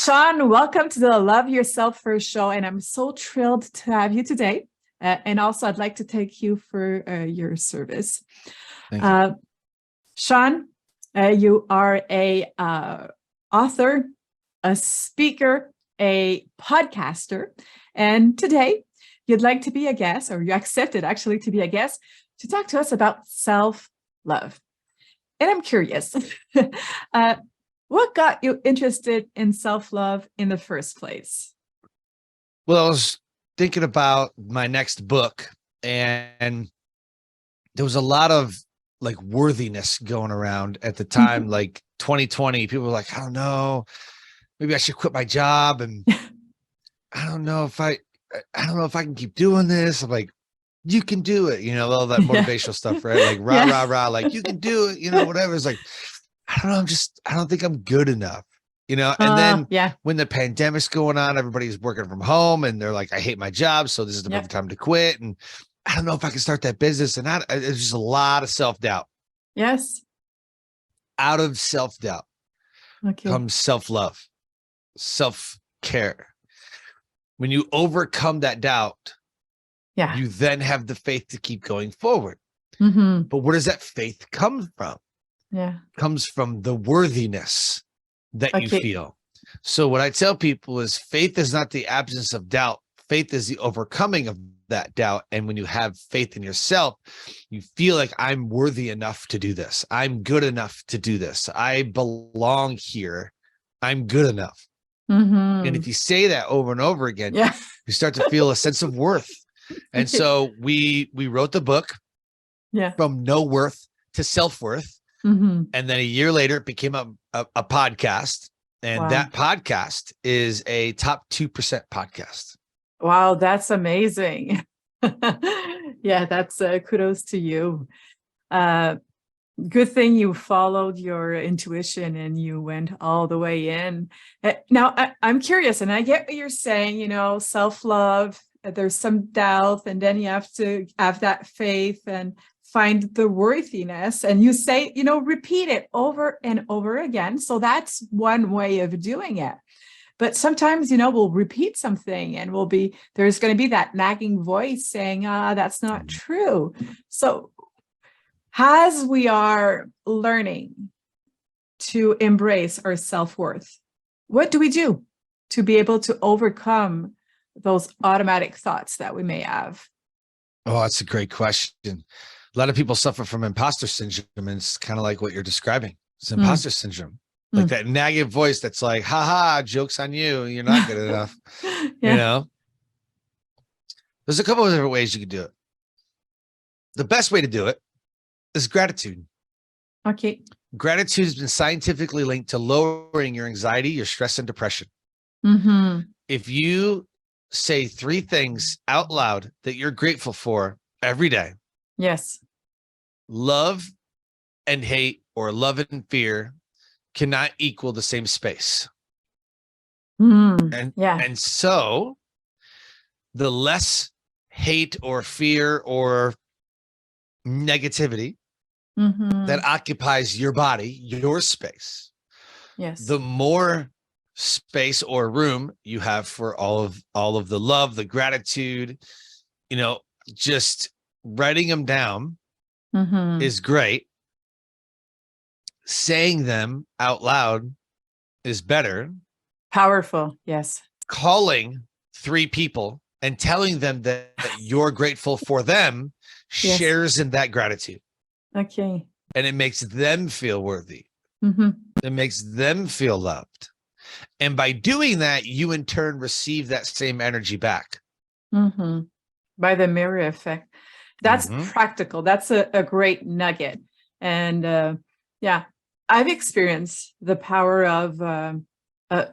Sean, welcome to the Love Yourself First show, and I'm so thrilled to have you today. And also, I'd like to thank you for your service. Thank you. Sean, you are a author, a speaker, a podcaster, and today you'd like to be a guest, or you accepted actually to be a guest, to talk to us about self-love. And I'm curious, what got you interested in self-love in the first place? Well, I was thinking about my next book, and there was a lot of like worthiness going around at the time, like 2020. People were like, I don't know, maybe I should quit my job. And I don't know if I can keep doing this. I'm like, you can do it. You know, all that motivational stuff, right? Like rah, rah, rah, like you can do it, you know, whatever. It's like, I don't know. I don't think I'm good enough, you know? And then when the pandemic's going on, everybody's working from home and they're like, I hate my job. So this is the perfect time to quit. And I don't know if I can start that business. And there's just a lot of self-doubt. Yes. Out of self-doubt comes self-love, self-care. When you overcome that doubt, you then have the faith to keep going forward. But where does that faith come from? It comes from the worthiness that you feel. So what I tell people is faith is not the absence of doubt. Faith is the overcoming of that doubt. And when you have faith in yourself, you feel like I'm worthy enough to do this. I'm good enough to do this. I belong here. I'm good enough. And if you say that over and over again, you start to feel a sense of worth. And so we wrote the book from no worth to self-worth. And then a year later, it became a podcast. And that podcast is a top 2% podcast. Wow, that's amazing. That's kudos to you. Good thing you followed your intuition and you went all the way in. Now, I'm curious, and I get what you're saying, you know, self-love, there's some doubt, and then you have to have that faith and find the worthiness. And you say, you know, repeat it over and over again. So that's one way of doing it. But sometimes, you know, we'll repeat something and there's going to be that nagging voice saying, that's not true. So as we are learning to embrace our self-worth, what do we do to be able to overcome those automatic thoughts that we may have? Oh, that's a great question. A lot of people suffer from imposter syndrome, and it's kind of like what you're describing. It's imposter syndrome. Like that nagging voice that's like, haha, joke's on you. You're not good enough. You know, there's a couple of different ways you can do it. The best way to do it is gratitude. Okay. Gratitude has been scientifically linked to lowering your anxiety, your stress, and depression. If you say 3 things out loud that you're grateful for every day. Yes. Love and hate, or love and fear, cannot equal the same space. And so the less hate or fear or negativity that occupies your body, your space, the more space or room you have for all of the love, the gratitude, you know, just writing them down is great. Saying them out loud is better. Powerful. Yes. Calling 3 people and telling them that you're grateful for them shares in that gratitude. Okay. And it makes them feel worthy. It makes them feel loved. And by doing that, you in turn receive that same energy back. By the mirror effect. That's practical. That's a great nugget. And I've experienced the power of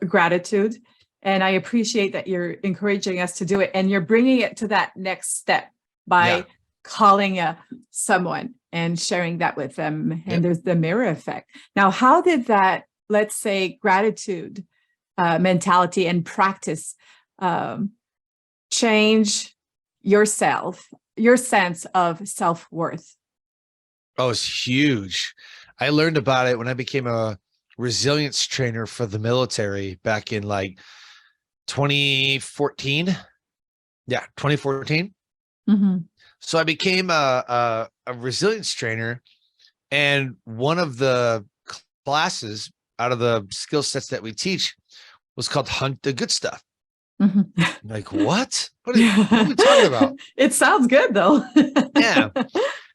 gratitude. And I appreciate that you're encouraging us to do it. And you're bringing it to that next step by calling someone and sharing that with them. And there's the mirror effect. Now, how did that, let's say, gratitude mentality and practice change your sense of self-worth? Oh, it's huge. I learned about it when I became a resilience trainer for the military back in like 2014. Yeah, 2014. Mm-hmm. So I became a resilience trainer, and one of the classes out of the skill sets that we teach was called Hunt the Good Stuff. Mm-hmm. Like, what are we talking about? It sounds good though. Yeah.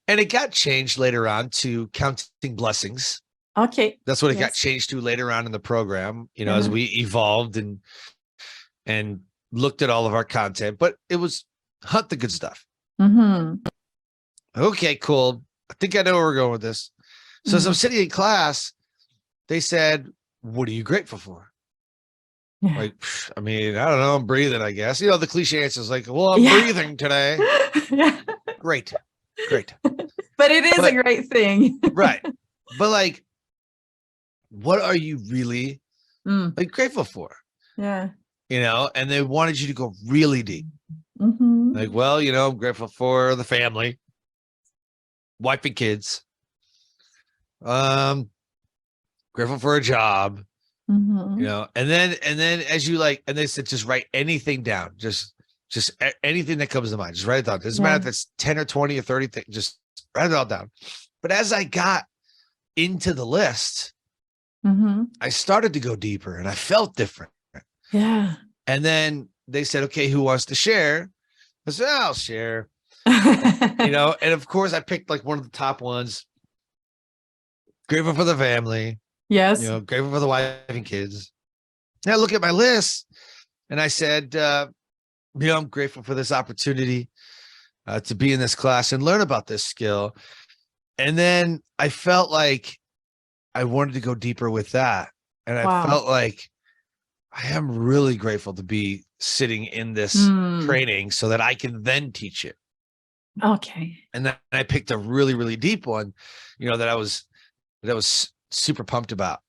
And it got changed later on to Counting Blessings. Okay. That's what it got changed to later on in the program, as we evolved and looked at all of our content, but it was Hunt the Good Stuff. Mm-hmm. Okay, cool. I think I know where we're going with this. So as I'm sitting in class, they said, what are you grateful for? Yeah. Like, I mean, I don't know. I'm breathing, I guess. The cliche answer is like, well, I'm breathing today. Yeah. Great. But it is a great thing. Right. But like, what are you really like grateful for? Yeah. And they wanted you to go really deep. Mm-hmm. Like, well, I'm grateful for the family, wife and kids. Grateful for a job. Mm-hmm. And then as you and they said, just write anything down. Just anything that comes to mind. Just write it down. It doesn't matter if it's 10 or 20 or 30 things. Just write it all down. But as I got into the list, I started to go deeper and I felt different. Yeah. And then they said, okay, who wants to share? I said, I'll share. And of course I picked like one of the top ones. Grateful for the family. Yes. Grateful for the wife and kids. And I look at my list and I said, I'm grateful for this opportunity to be in this class and learn about this skill. And then I felt like I wanted to go deeper with that. And I felt like I am really grateful to be sitting in this training so that I can then teach it. Okay. And then I picked a really, really deep one, that I was super pumped about.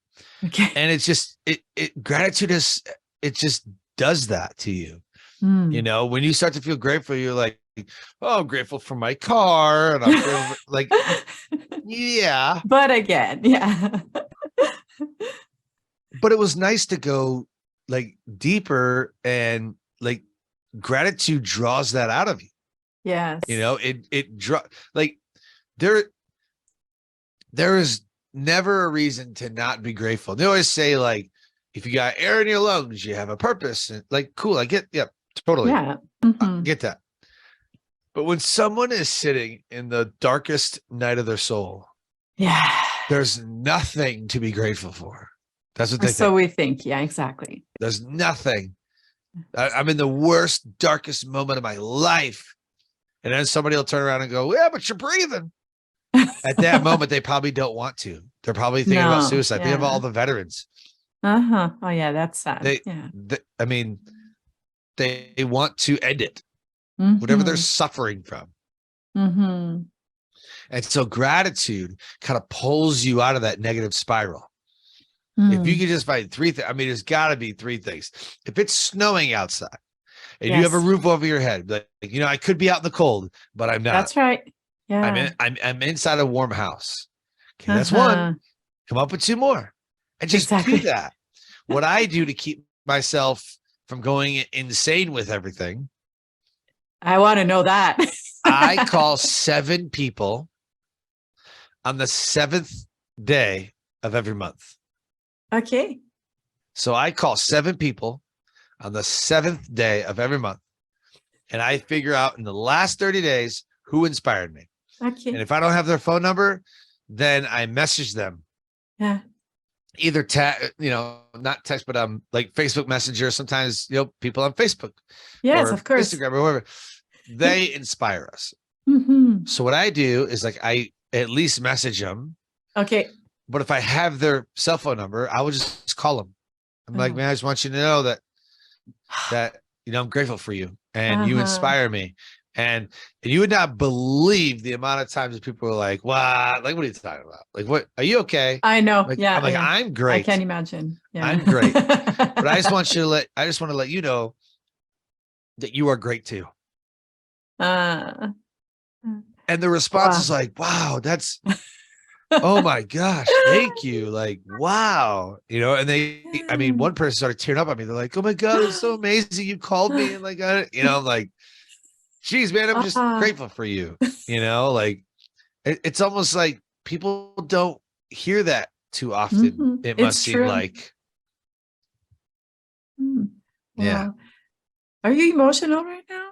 Okay. And it's just, gratitude it just does that to you. When you start to feel grateful, you're like, oh, I'm grateful for my car. And I'm grateful like, yeah. But again, yeah. But it was nice to go like deeper, and like gratitude draws that out of you. Yes. It draw like there is never a reason to not be grateful. They always say like, if you got air in your lungs, you have a purpose. And like, cool. I get, yeah, totally. Yeah. I get that. But when someone is sitting in the darkest night of their soul, there's nothing to be grateful for. That's what they think. So we think. Yeah, exactly. There's nothing. I'm in the worst, darkest moment of my life. And then somebody will turn around and go, yeah, but you're breathing. At that moment, they probably don't want to. They're probably thinking about suicide. Think about all the veterans. Oh yeah, that's sad. I mean, they want to end it, whatever they're suffering from. And so gratitude kind of pulls you out of that negative spiral. If you could just find three things, I mean, there's got to be three things. If it's snowing outside and you have a roof over your head, like, I could be out in the cold, but I'm not. That's right. Yeah. I'm inside a warm house. Okay, that's one. Come up with two more and just do that. What I do to keep myself from going insane with everything. I want to know that. I call 7 people on the 7th day of every month. Okay. So I call 7 people on the 7th day of every month. And I figure out in the last 30 days who inspired me. Okay. And if I don't have their phone number, then I message them. Yeah. Either not text, but like Facebook Messenger. Sometimes, people on Facebook. Yes, of course. Instagram or whatever. They inspire us. So what I do is like, I at least message them. Okay. But if I have their cell phone number, I will just call them. I'm like, man, I just want you to know that I'm grateful for you and you inspire me. And you would not believe the amount of times that people are like, wow, like, what are you talking about? Like, what, are you okay? I know. Like, yeah. I'm like, I'm great. I can't imagine. Yeah. I'm great. But I just want to let you know that you are great too. And the response is like, wow, that's oh my gosh, thank you. Like, wow. You know, and I mean, one person started tearing up on me. They're like, oh my God, it's so amazing. You called me. And like, you know, I'm like, geez, man, I'm just grateful for you. You know, like it's almost like people don't hear that too often. It must seem like. Wow. Yeah. Are you emotional right now?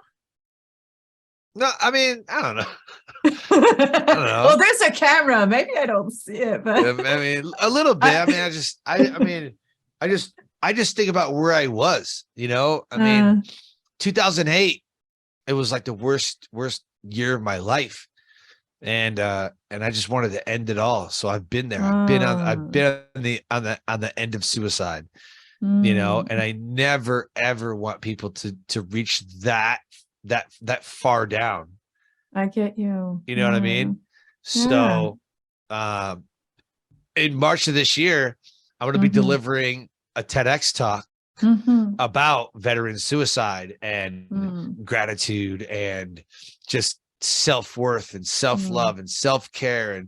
No, I mean, I don't know. I don't know. Well, there's a camera. Maybe I don't see it, but I mean, a little bit. I mean, I just think about where I was, you know, I mean, 2008, it was like the worst year of my life. And I just wanted to end it all. So I've been there. I've been on the end of suicide, you know, and I never, ever want people to reach that far down. I get you. You know what I mean? So, in March of this year, I'm going to be delivering a TEDx talk about veteran suicide and gratitude and just self-worth and self-love and self-care and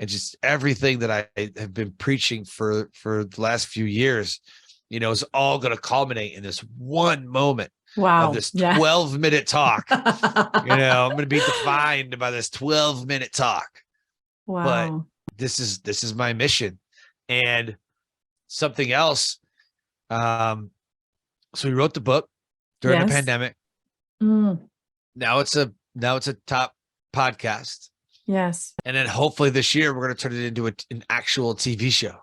just everything that I have been preaching for the last few years, you know, is all going to culminate in this one moment of this 12-minute talk. You know, I'm going to be defined by this 12-minute talk. Wow. But this is my mission. And something else. So we wrote the book during the pandemic. Now it's a top podcast. Yes. And then hopefully this year we're going to turn it into an actual TV show.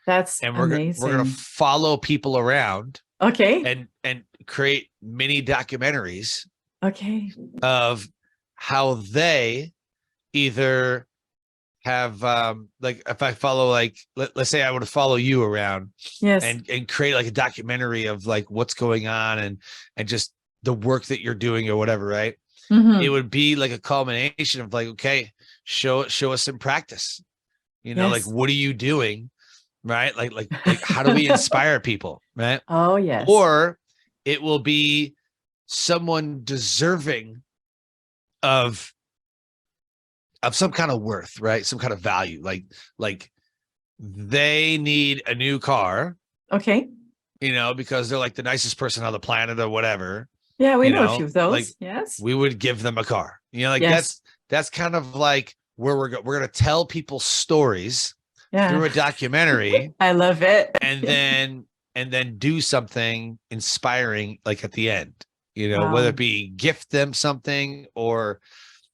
That's amazing. We're going to follow people around. Okay. And create mini documentaries. Okay. Of how they either have like if I follow, like let's say I would follow you around, and create like a documentary of like what's going on and just the work that you're doing or whatever, right? It would be like a culmination of like, okay, show us in practice, you know, like what are you doing, right? Like how do we inspire people, right? Oh yes. Or it will be someone deserving of some kind of worth, right? Some kind of value, like they need a new car. Okay. You know, because they're like the nicest person on the planet or whatever. Yeah, we know a few of those. Like, yes. We would give them a car. You know, like that's kind of like where we're going to tell people stories through a documentary. I love it. And then do something inspiring like at the end, you know, whether it be gift them something or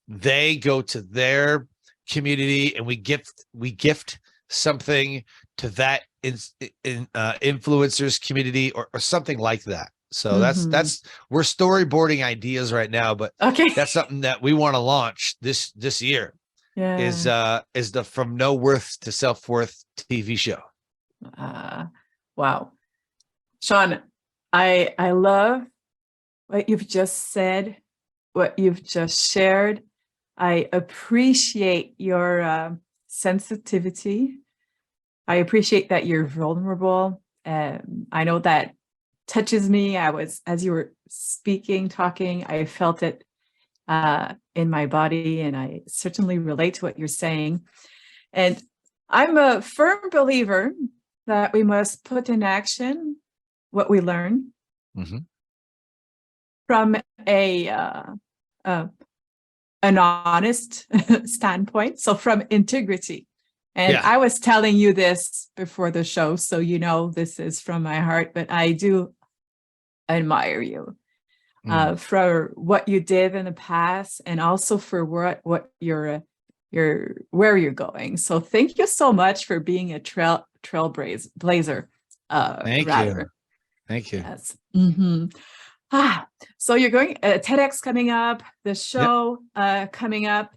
they go to their community and we gift something to that influencers community or something like that. So that's we're storyboarding ideas right now, but that's something that we want to launch this year. Is the From No Worth to Self-Worth TV show. Wow. Sean, I love what you've just said, what you've just shared. I appreciate your sensitivity. I appreciate that you're vulnerable. I know that touches me. As you were speaking, talking, I felt it in my body, and I certainly relate to what you're saying. And I'm a firm believer that we must put in action what we learn from an honest standpoint. So from integrity. And I was telling you this before the show, so you know this is from my heart, but I do admire you for what you did in the past, and also for what you're where you're going. So thank you so much for being a trailblazer. Thank you. Yes. So you're going TEDx coming up, the show coming up.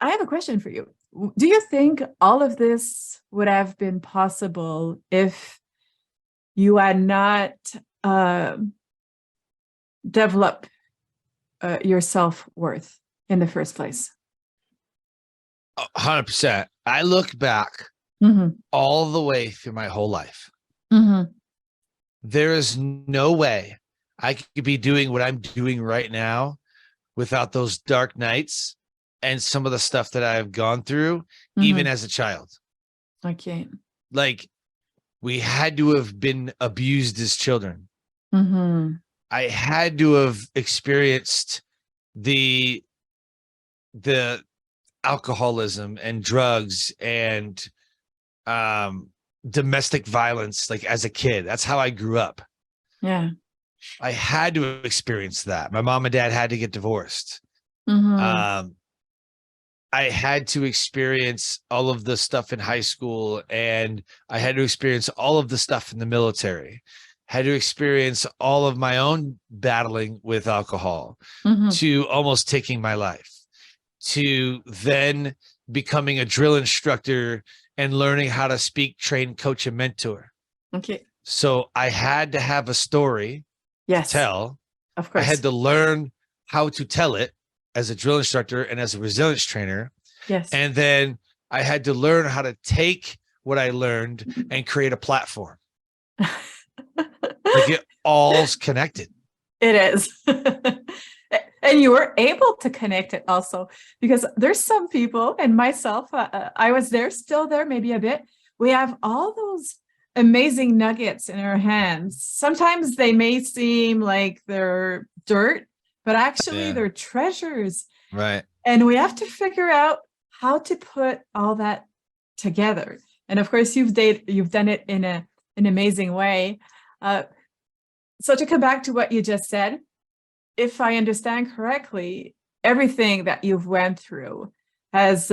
I have a question for you. Do you think all of this would have been possible if you had not developed your self-worth in the first place? 100%. I look back all the way through my whole life. There is no way I could be doing what I'm doing right now without those dark nights and some of the stuff that I've gone through, even as a child. Okay. Like, we had to have been abused as children. I had to have experienced the alcoholism and drugs and domestic violence, like as a kid. That's how I grew up. Yeah. I had to experience that. My mom and dad had to get divorced. I had to experience all of the stuff in high school, and I had to experience all of the stuff in the military. Had to experience all of my own battling with alcohol, to almost taking my life, to then becoming a drill instructor and learning how to speak, train, coach, and mentor. Okay. So I had to have a story to tell. Of course. I had to learn how to tell it as a drill instructor and as a resilience trainer. Yes. And then I had to learn how to take what I learned and create a platform. Like, it all's connected. It is. And you were able to connect it also, because there's some people, and myself, I was there, still there, maybe a bit. We have all those amazing nuggets in our hands. Sometimes they may seem like they're dirt, but actually they're treasures. Right. And we have to figure out how to put all that together. And of course, you've done it in an amazing way. So to come back to what you just said, if I understand correctly, everything that you've went through has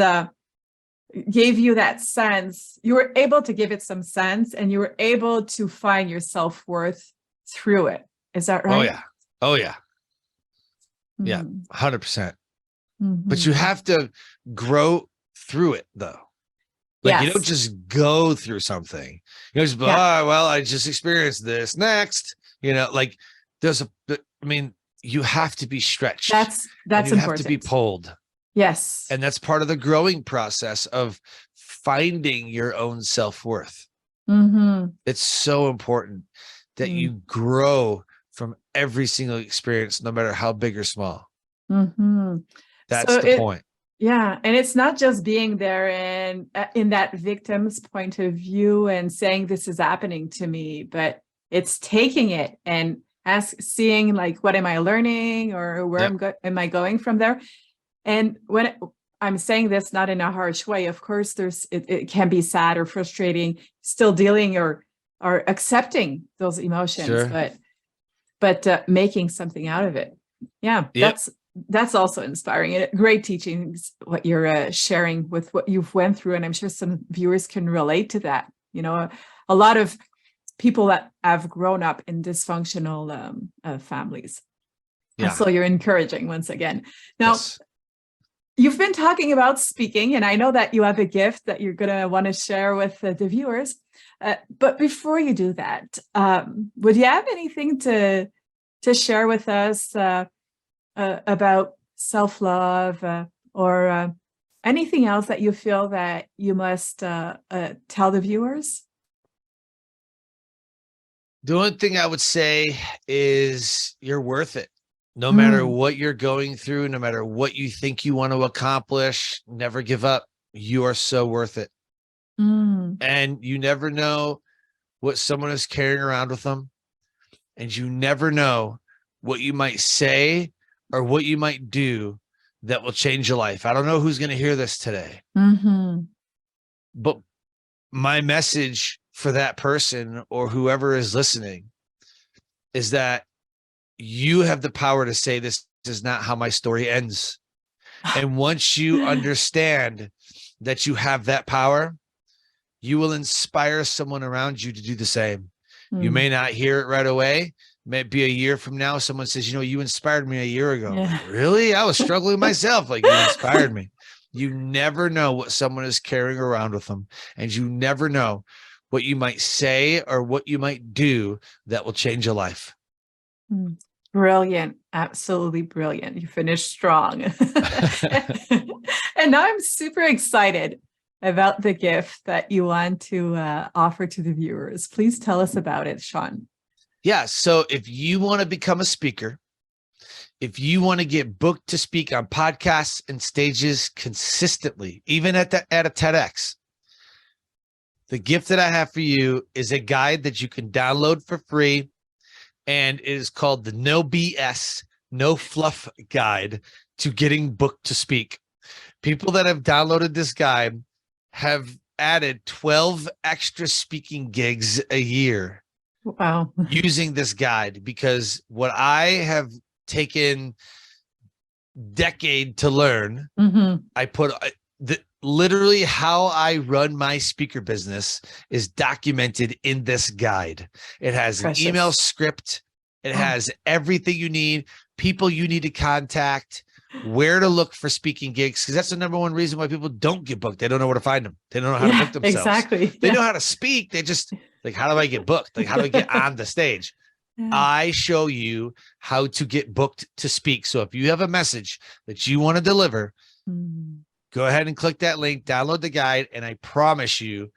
gave you that sense. You were able to give it some sense, and you were able to find your self-worth through it. Is that right? Oh yeah. Oh yeah. Yeah. 100%. But you have to grow through it, though. Like, you don't just go through something. You know, just, oh, well, I just experienced this. Next, like, you have to be stretched. That's important. You have to be pulled. Yes. And that's part of the growing process of finding your own self-worth. It's so important that you grow from every single experience, no matter how big or small. That's the point. Yeah. And it's not just being there and in that victim's point of view and saying, this is happening to me, but it's taking it and seeing, like, what am I learning, or where am I going from there? And when I'm saying this not in a harsh way, of course, it can be sad or frustrating, still dealing or accepting those emotions, but making something out of it. Yeah. That's also inspiring, and great teachings, what you're sharing with what you've went through. And I'm sure some viewers can relate to that. A lot of people that have grown up in dysfunctional families. And so you're encouraging once again. Now, you've been talking about speaking, and I know that you have a gift that you're going to want to share with the viewers. But before you do that, would you have anything to share with us about self-love or anything else that you feel that you must tell the viewers? The only thing I would say is you're worth it. No matter what you're going through, no matter what you think you want to accomplish, never give up. You are so worth it. And you never know what someone is carrying around with them. And you never know what you might say or what you might do that will change your life. I don't know who's going to hear this today. But my message for that person or whoever is listening is that you have the power to say, this is not how my story ends. And once you understand that you have that power, you will inspire someone around you to do the same. You may not hear it right away. Maybe a year from now, someone says, you inspired me a year ago. Like, really? I was struggling myself. Like, you inspired me. You never know what someone is carrying around with them. And you never know what you might say or what you might do that will change your life. Brilliant. Absolutely brilliant. You finished strong. And now I'm super excited about the gift that you want to offer to the viewers. Please tell us about it, Sean. Yeah. So if you want to become a speaker, if you want to get booked to speak on podcasts and stages consistently, even at a TEDx, the gift that I have for you is a guide that you can download for free. And it is called the No BS, No Fluff Guide to Getting Booked to Speak. People that have downloaded this guide have added 12 extra speaking gigs a year. Wow. Using this guide, because what I have taken decade to learn, I put literally how I run my speaker business is documented in this guide. It has an email script. It has everything you need, people you need to contact, where to look for speaking gigs, because that's the number one reason why people don't get booked. They don't know where to find them. They don't know how to book themselves. Exactly. They know how to speak. They just like, how do I get booked? Like, how do I get on the stage? I show you how to get booked to speak. So if you have a message that you want to deliver, go ahead and click that link, download the guide, and I promise you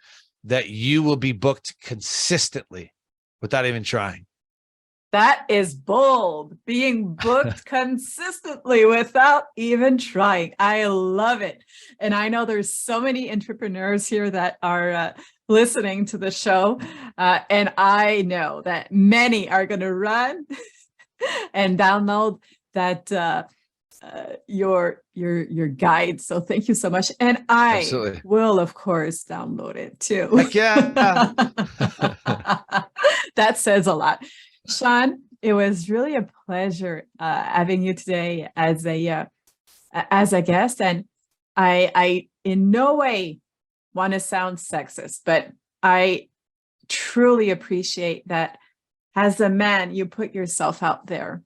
that you will be booked consistently without even trying. That is bold, being booked consistently without even trying. I love it. And I know there's so many entrepreneurs here that are listening to the show. And I know that many are going to run and download that your guide. So thank you so much. And I will, of course, download it too. Heck yeah. That says a lot. Sean, it was really a pleasure having you today as a guest, and I in no way want to sound sexist, but I truly appreciate that as a man you put yourself out there.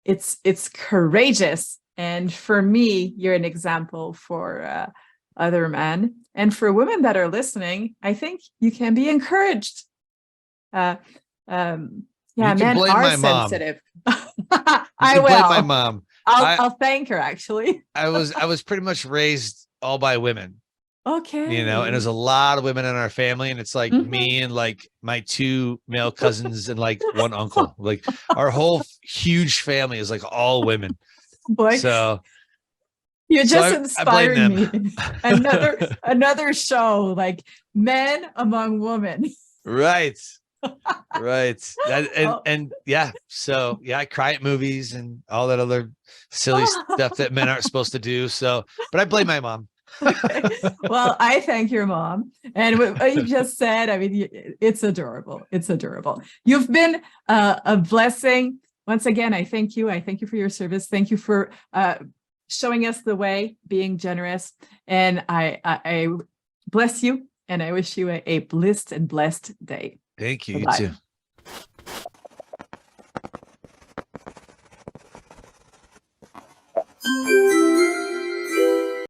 It's courageous, and for me, you're an example for other men, and for women that are listening, I think you can be encouraged. Yeah, men are sensitive. I will blame my mom. I'll thank her, actually. I was pretty much raised all by women. Okay. You know, and there's a lot of women in our family, and it's like me and like my 2 male cousins and like 1 uncle. Like our whole huge family is like all women. Boy, so you just inspired me. Another show, like men among women. Right. Right. And yeah, so yeah, I cry at movies and all that other silly stuff that men aren't supposed to do. So, but I blame my mom. Okay. Well, I thank your mom. And what you just said, I mean, it's adorable. It's adorable. You've been a blessing. Once again, I thank you. I thank you for your service. Thank you for showing us the way, being generous. And I bless you, and I wish you a blessed day. Thank you. You too.